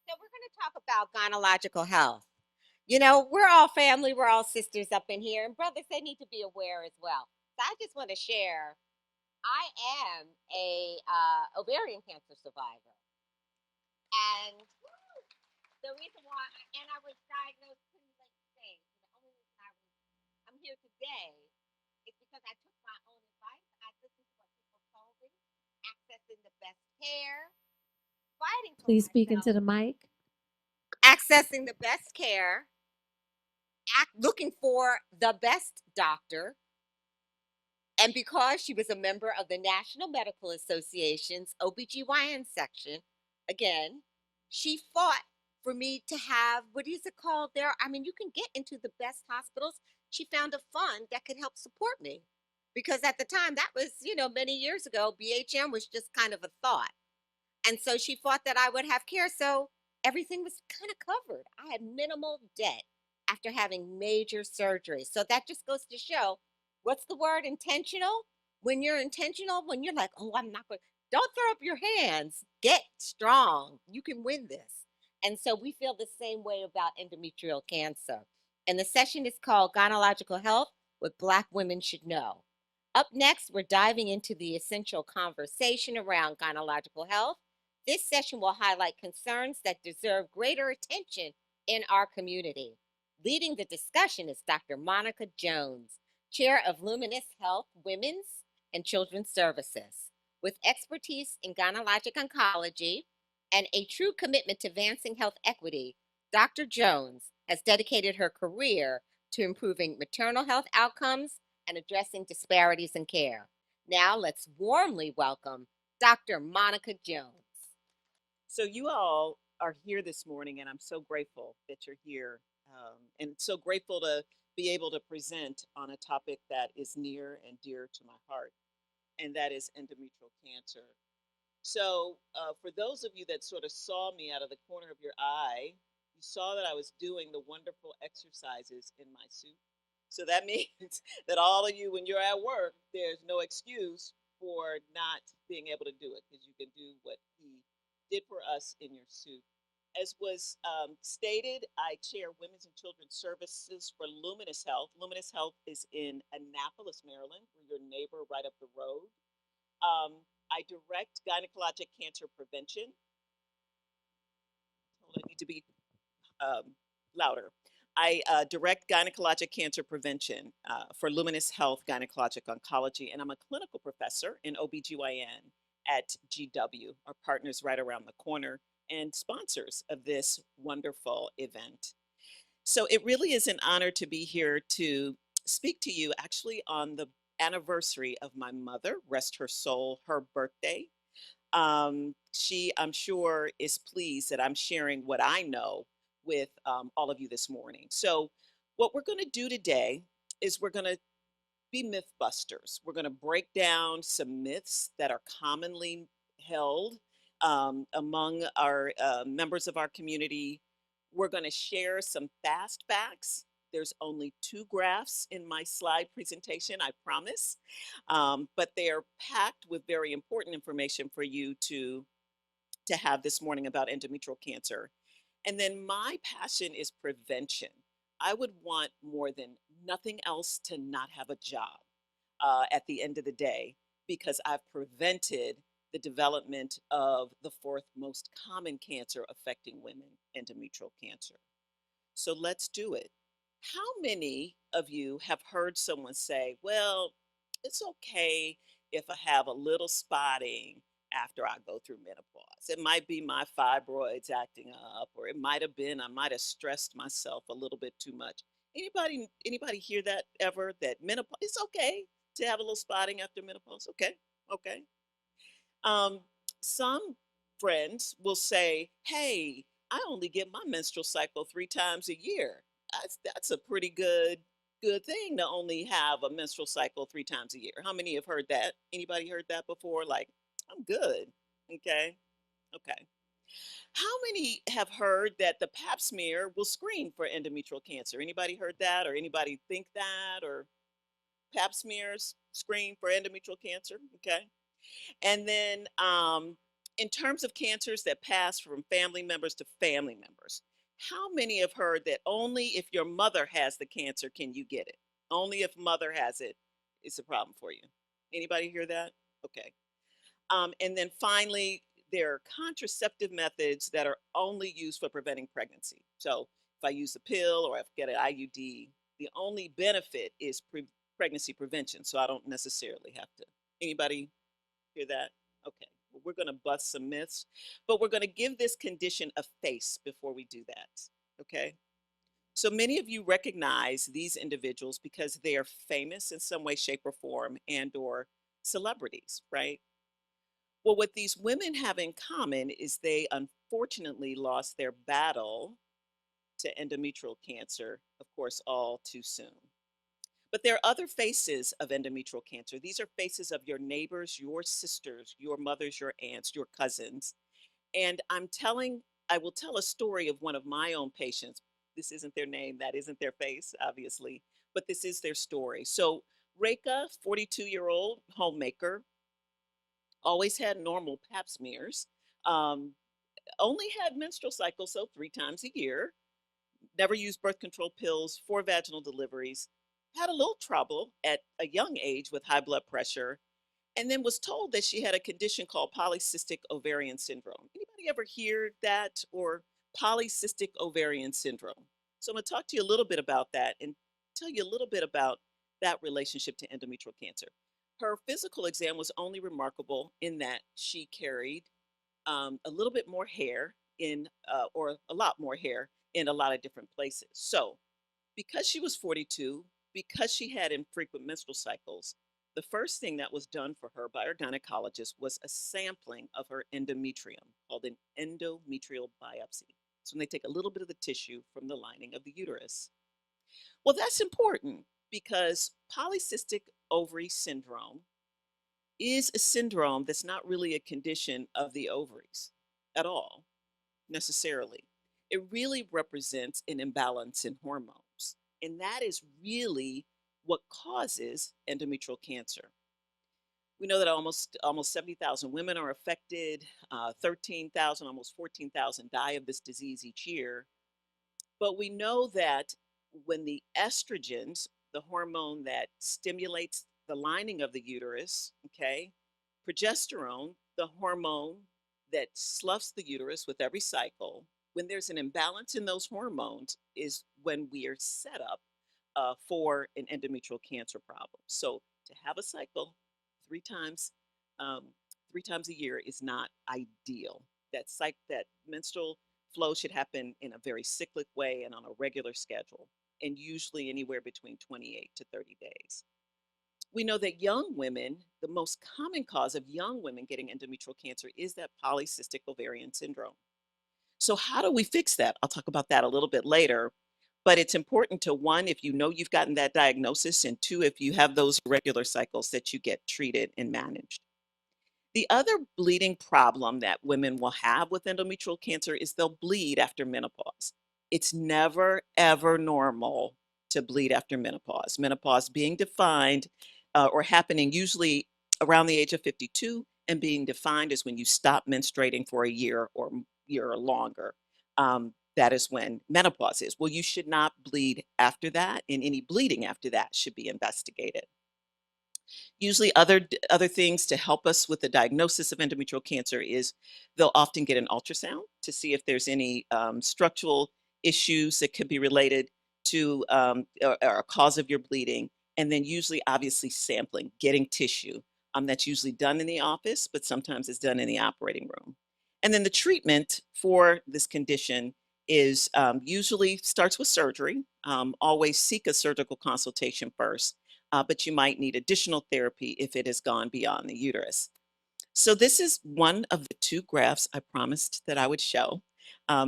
So we're going to talk about gynecological health. You know, we're all family, we're all sisters up in here, and brothers, they need to be aware as well. So I just want to share I am a ovarian cancer survivor. And the reason why, and I was diagnosed pretty late stage. The only reason I'm here today is because I took my own advice. I listened to what people told me, accessing the best care, fighting for Please speak into myself, the mic. accessing the best care, looking for the best doctor. And because she was a member of the National Medical Association's OBGYN section, again, she fought for me to have what is it called there? I mean, you can get into the best hospitals. She found a fund that could help support me. Because at the time, that was, many years ago, BHM was just kind of a thought. And so she fought that I would have care. So everything was kind of covered. I had minimal debt after having major surgery. So that just goes to show what's the word intentional? When you're intentional, when you're like, oh, I'm not going, don't throw up your hands. Get strong. You can win this. And so we feel the same way about endometrial cancer. And the session is called Gynecological Health What Black Women Should Know. Up next, we're diving into the essential conversation around gynecological health. This session will highlight concerns that deserve greater attention in our community. Leading the discussion is Dr. Monica Jones, Chair of Luminous Health Women's and Children's Services. With expertise in gynecologic oncology and a true commitment to advancing health equity, Dr. Jones has dedicated her career to improving maternal health outcomes and addressing disparities in care. Now, let's warmly welcome Dr. Monica Jones. So you all are here this morning, and I'm so grateful that you're here, and so grateful to be able to present on a topic that is near and dear to my heart, and that is endometrial cancer. So, for those of you that sort of saw me out of the corner of your eye, you saw that I was doing the wonderful exercises in my suit. So that means that all of you, when you're at work, there's no excuse for not being able to do it because you can do what he did for us in your suit. As was stated, I chair Women's and Children's Services for Luminous Health. Luminous Health is in Annapolis, Maryland. We're your neighbor right up the road. I direct gynecologic cancer prevention. Hold on, I need to be um, louder. I direct gynecologic cancer prevention for Luminous Health Gynecologic Oncology, and I'm a clinical professor in OBGYN at GW, our partners right around the corner and sponsors of this wonderful event. So it really is an honor to be here to speak to you actually on the anniversary of my mother, rest her soul, her birthday. She, I'm sure, is pleased that I'm sharing what I know with all of you this morning. So, what we're going to do today is we're going to be myth busters. We're going to break down some myths that are commonly held among our members of our community. We're going to share some fast facts. There's only two graphs in my slide presentation, I promise, but they are packed with very important information for you to have this morning about endometrial cancer. And then my passion is prevention. I would want more than nothing else to not have a job at the end of the day because I've prevented the development of the fourth most common cancer affecting women, endometrial cancer. So let's do it. How many of you have heard someone say, well, it's okay if I have a little spotting after I go through menopause? It might be my fibroids acting up, or it might have been I might have stressed myself a little bit too much. Anybody hear that ever? That menopause, it's okay to have a little spotting after menopause. Okay, okay. Um, some friends will say, "Hey, I only get my menstrual cycle 3 times a year. That's a pretty good thing to only have a menstrual cycle 3 times a year." How many have heard that? Anybody heard that before? Like, I'm good. Okay, okay. How many have heard that the Pap smear will screen for endometrial cancer? Anybody heard that, or anybody think that, or Pap smears screen for endometrial cancer? Okay. And then In terms of cancers that pass from family members to family members, how many have heard that only if your mother has the cancer can you get it? Only if mother has it, it's a problem for you. Anybody hear that? Okay. And then finally, there are contraceptive methods that are only used for preventing pregnancy. So if I use a pill or I get an IUD, the only benefit is pregnancy prevention. So I don't necessarily have to. Anybody hear that? Okay. Well, we're going to bust some myths, but we're going to give this condition a face before we do that. Okay. So many of you recognize these individuals because they are famous in some way, shape, or form, and or celebrities, right? Well, what these women have in common is they unfortunately lost their battle to endometrial cancer, of course, all too soon. But there are other faces of endometrial cancer. These are faces of your neighbors, your sisters, your mothers, your aunts, your cousins. And I will tell a story of one of my own patients. This isn't their name, that isn't their face, obviously, but this is their story. So, Reka, 42-year-old homemaker, always had normal pap smears, um, only had menstrual cycles, so 3 times a year, never used birth control pills, 4 vaginal deliveries, had a little trouble at a young age with high blood pressure, and then was told that she had a condition called polycystic ovarian syndrome. Anybody ever hear that, or polycystic ovarian syndrome? So I'm going to talk to you a little bit about that and tell you a little bit about that relationship to endometrial cancer. Her physical exam was only remarkable in that she carried a little bit more hair or a lot more hair in a lot of different places. So, because she was 42, because she had infrequent menstrual cycles, the first thing that was done for her by her gynecologist was a sampling of her endometrium called an endometrial biopsy. So, when they take a little bit of the tissue from the lining of the uterus. Well, that's important because polycystic ovary syndrome is a syndrome that's not really a condition of the ovaries at all, necessarily. It really represents an imbalance in hormones. And that is really what causes endometrial cancer. We know that almost 70,000 women are affected, 13,000, almost 14,000 die of this disease each year. But we know that when the estrogens, the hormone that stimulates the lining of the uterus, okay, progesterone, the hormone that sloughs the uterus with every cycle, when there's an imbalance in those hormones, is when we are set up for an endometrial cancer problem. So to have a cycle 3 times, um, 3 times a year is not ideal. That menstrual flow should happen in a very cyclic way and on a regular schedule, and usually anywhere between 28 to 30 days. We know that young women, the most common cause of young women getting endometrial cancer is that polycystic ovarian syndrome. So, how do we fix that? I'll talk about that a little bit later. But it's important to one, if you know you've gotten that diagnosis, and two, if you have those irregular cycles, that you get treated and managed. The other bleeding problem that women will have with endometrial cancer is they'll bleed after menopause. It's never, ever normal to bleed after menopause. Menopause being defined or happening usually around the age of 52, and being defined as when you stop menstruating for a year or year or longer. That is when menopause is. Well, you should not bleed after that, and any bleeding after that should be investigated. Usually other things to help us with the diagnosis of endometrial cancer is they'll often get an ultrasound to see if there's any structural issues that could be related to or a cause of your bleeding. And then usually, obviously, sampling, getting tissue. That's usually done in the office, but sometimes it's done in the operating room. And then the treatment for this condition is usually starts with surgery. Always seek a surgical consultation first, but you might need additional therapy if it has gone beyond the uterus. So this is one of the 2 graphs I promised that I would show.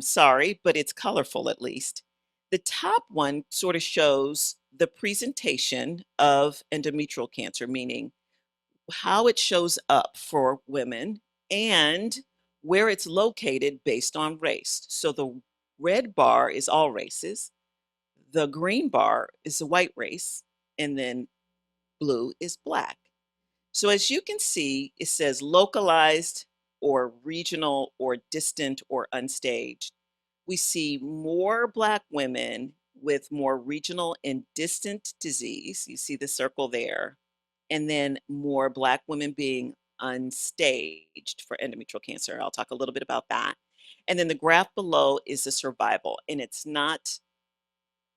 Sorry, but it's colorful at least. The top one sort of shows the presentation of endometrial cancer, meaning how it shows up for women and where it's located based on race. So the red bar is all races, the green bar is the white race, and then blue is black. So as you can see, it says localized or regional or distant or unstaged. We see more Black women with more regional and distant disease. You see the circle there. And then more Black women being unstaged for endometrial cancer. I'll talk a little bit about that. And then the graph below is the survival. And it's not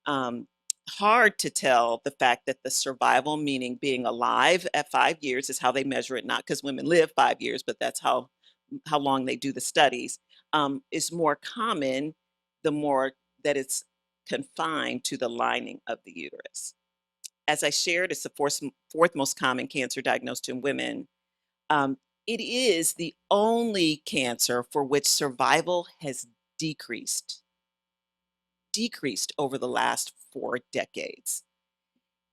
um, hard to tell the fact that the survival, meaning being alive at 5 years, is how they measure it. Not because women live 5 years, but that's how long they do the studies. Is more common the more that it's confined to the lining of the uterus. As I shared, it's the fourth most common cancer diagnosed in women. Um, it is the only cancer for which survival has decreased decreased over the last 4 decades.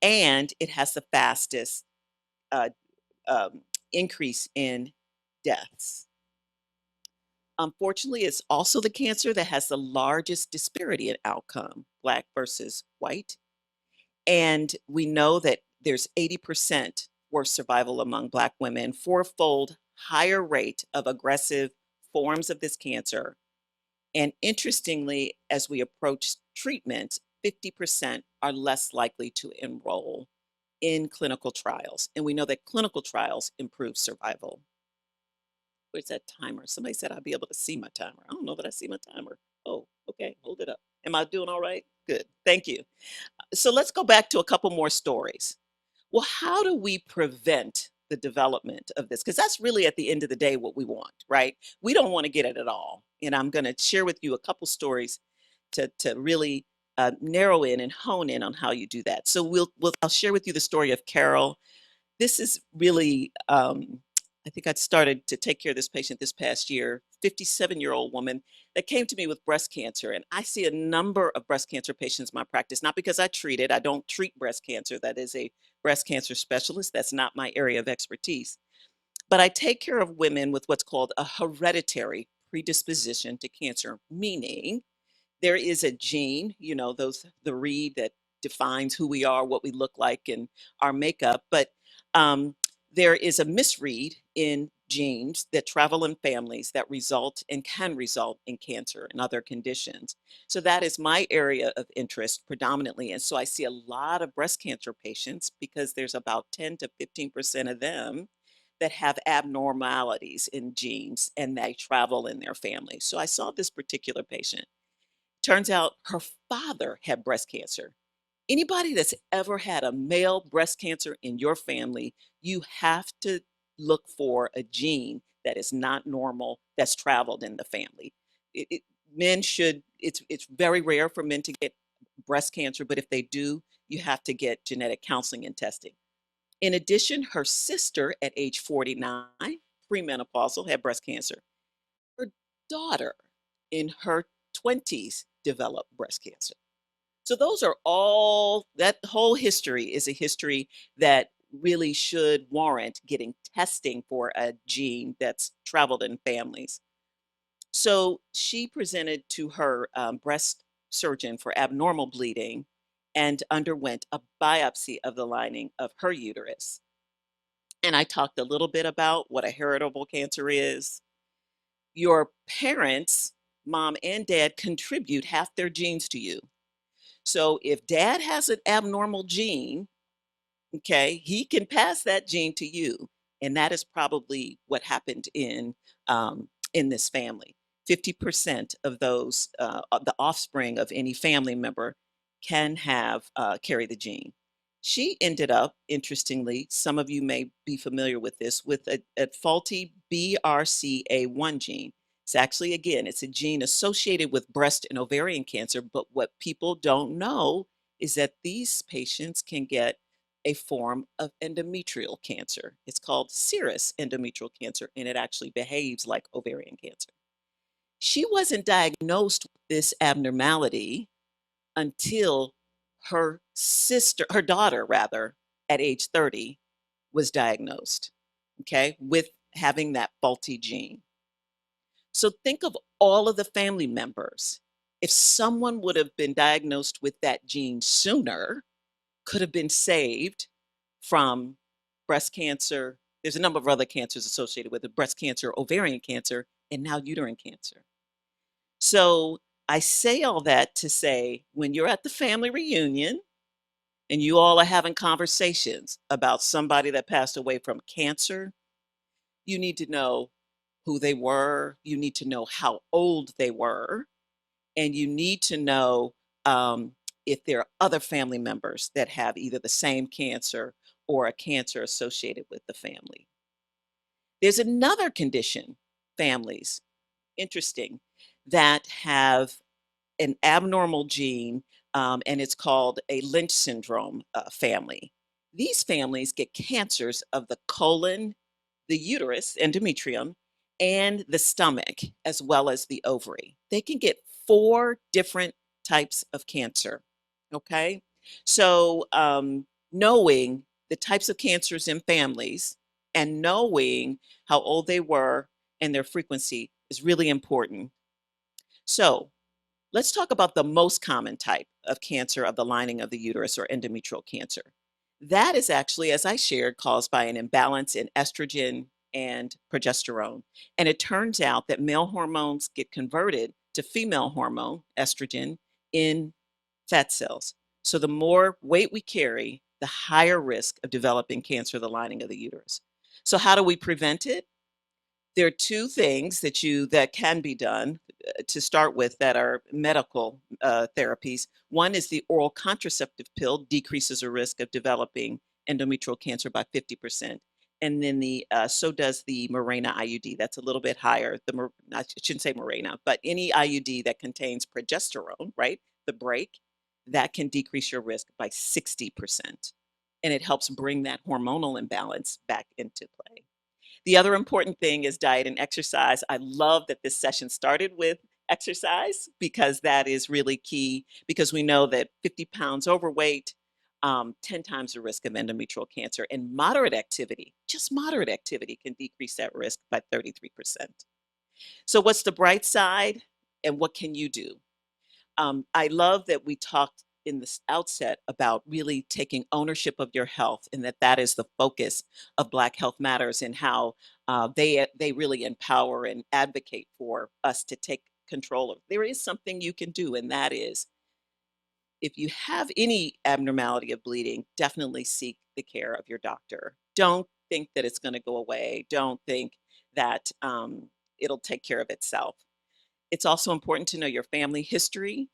And it has the fastest uh, um, increase in deaths. Unfortunately, it's also the cancer that has the largest disparity in outcome, Black versus white. And we know that there's 80% worse survival among Black women, fourfold higher rate of aggressive forms of this cancer. And interestingly, as we approach treatment, 50% are less likely to enroll in clinical trials. And we know that clinical trials improve survival. Where's that timer? Somebody said I'll be able to see my timer. I don't know that I see my timer. Oh, okay, hold it up. Am I doing all right? Good, thank you. So let's go back to a couple more stories. Well, how do we prevent the development of this? Because that's really at the end of the day what we want, right? We don't want to get it at all. And I'm going to share with you a couple stories to really narrow in and hone in on how you do that. So I'll share with you the story of Carol. This is really, I think I started to take care of this patient this past year, 57-year-old woman that came to me with breast cancer. And I see a number of breast cancer patients in my practice, not because I treat it. I don't treat breast cancer. That is a breast cancer specialist. That's not my area of expertise. But I take care of women with what's called a hereditary predisposition to cancer, meaning there is a gene, the read that defines who we are, what we look like, and our makeup. But um, there is a misread in genes that travel in families that result and can result in cancer and other conditions. So that is my area of interest predominantly. And so I see a lot of breast cancer patients because there's about 10 to 15% of them that have abnormalities in genes and they travel in their family. So I saw this particular patient. Turns out her father had breast cancer. Anybody that's ever had a male breast cancer in your family, you have to look for a gene that is not normal that's traveled in the family. It, men should, it's very rare for men to get breast cancer, but if they do, you have to get genetic counseling and testing. In addition, her sister at age 49, premenopausal, had breast cancer. Her daughter in her 20s developed breast cancer. So those are all, that whole history is a history that really should warrant getting testing for a gene that's traveled in families. So she presented to her breast surgeon for abnormal bleeding and underwent a biopsy of the lining of her uterus. And I talked a little bit about what a heritable cancer is. Your parents, mom and dad, contribute half their genes to you. So if dad has an abnormal gene, okay, he can pass that gene to you. And that is probably what happened in this family. 50% of those, of the offspring of any family member can have carry the gene. She ended up, interestingly, some of you may be familiar with this, with a faulty BRCA1 gene. It's actually, again, it's a gene associated with breast and ovarian cancer, but what people don't know is that these patients can get a form of endometrial cancer. It's called serous endometrial cancer, and it actually behaves like ovarian cancer. She wasn't diagnosed with this abnormality until her daughter rather, at age 30, was diagnosed, okay, with having that faulty gene. So think of all of the family members. If someone would have been diagnosed with that gene sooner, could have been saved from breast cancer, There's a number of other cancers associated with it: breast cancer, ovarian cancer, and now uterine cancer. So I say all that to say when you're at the family reunion and you all are having conversations about somebody that passed away from cancer, you need to know who they were, you need to know how old they were, and you need to know um, if there are other family members that have either the same cancer or a cancer associated with the family. There's another condition, families, interesting, that have an abnormal gene, and it's called a Lynch syndrome family. These families get cancers of the colon, the uterus, endometrium, and the stomach, as well as the ovary. They can get four different types of cancer. Okay. So, knowing the types of cancers in families and knowing how old they were and their frequency is really important. So, let's talk about the most common type of cancer of the lining of the uterus or endometrial cancer. That is actually, as I shared, caused by an imbalance in estrogen and progesterone. And it turns out that male hormones get converted to female hormone, estrogen, in fat cells. So the more weight we carry, the higher risk of developing cancer of the lining of the uterus. So how do we prevent it? There are 2 things that can be done, to start with, that are medical, therapies. One is the oral contraceptive pill decreases the risk of developing endometrial cancer by 50%, and then so does the Mirena IUD. That's a little bit higher. I shouldn't say Mirena, but any IUD that contains progesterone, right, the break, that can decrease your risk by 60%, and it helps bring that hormonal imbalance back into play. The other important thing is diet and exercise. I love that this session started with exercise because that is really key, because we know that 50 pounds overweight, 10 times the risk of endometrial cancer, and moderate activity, just moderate activity, can decrease that risk by 33%. So, what's the bright side and what can you do? I love that we talked in this outset about really taking ownership of your health, and that is the focus of Black Health Matters, and how they really empower and advocate for us to take control of. There is something you can do, and that is, if you have any abnormality of bleeding, definitely seek the care of your doctor. Don't think that it's going to go away. Don't think that it'll take care of itself. It's also important to know your family history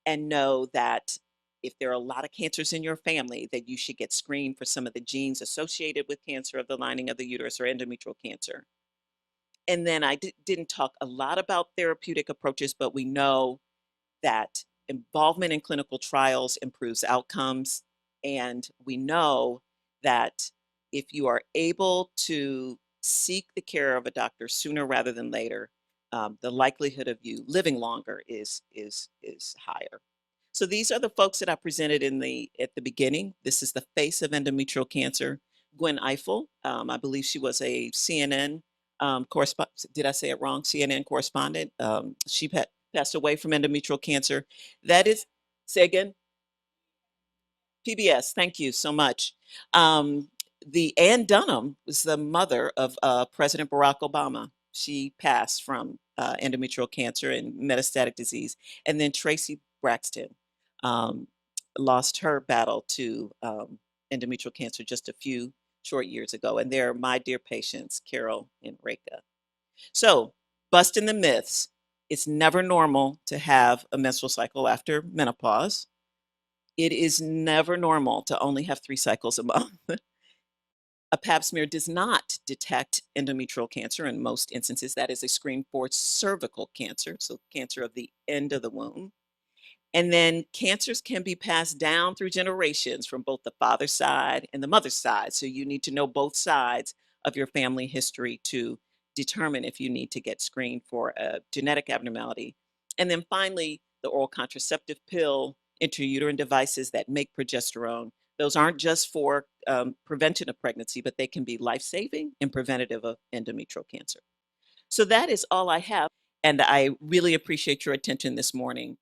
and know that if there are a lot of cancers in your family, that you should get screened for some of the genes associated with cancer of the lining of the uterus or endometrial cancer. And then didn't talk a lot about therapeutic approaches, but we know that involvement in clinical trials improves outcomes. And we know that if you are able to seek the care of a doctor sooner rather than later, the likelihood of you living longer is higher. So these are the folks that I presented at the beginning. This is the face of endometrial cancer. Gwen Eiffel, I believe she was a CNN correspondent. Did I say it wrong? CNN correspondent. She passed away from endometrial cancer. That is, say again, PBS. Thank you so much. The Ann Dunham was the mother of President Barack Obama. She passed from endometrial cancer and metastatic disease. And then Tracy Braxton um, lost her battle to endometrial cancer just a few short years ago. And they're my dear patients, Carol and Reka. So, busting the myths. It's never normal to have a menstrual cycle after menopause. It is never normal to only have 3 cycles a month. A pap smear does not detect endometrial cancer in most instances. That is a screen for cervical cancer, so cancer of the end of the womb. And then cancers can be passed down through generations from both the father's side and the mother's side. So you need to know both sides of your family history to determine if you need to get screened for a genetic abnormality. And then finally, the oral contraceptive pill, intrauterine devices that make progesterone. Those aren't just for prevention of pregnancy, but they can be life saving and preventative of endometrial cancer. So that is all I have. And I really appreciate your attention this morning.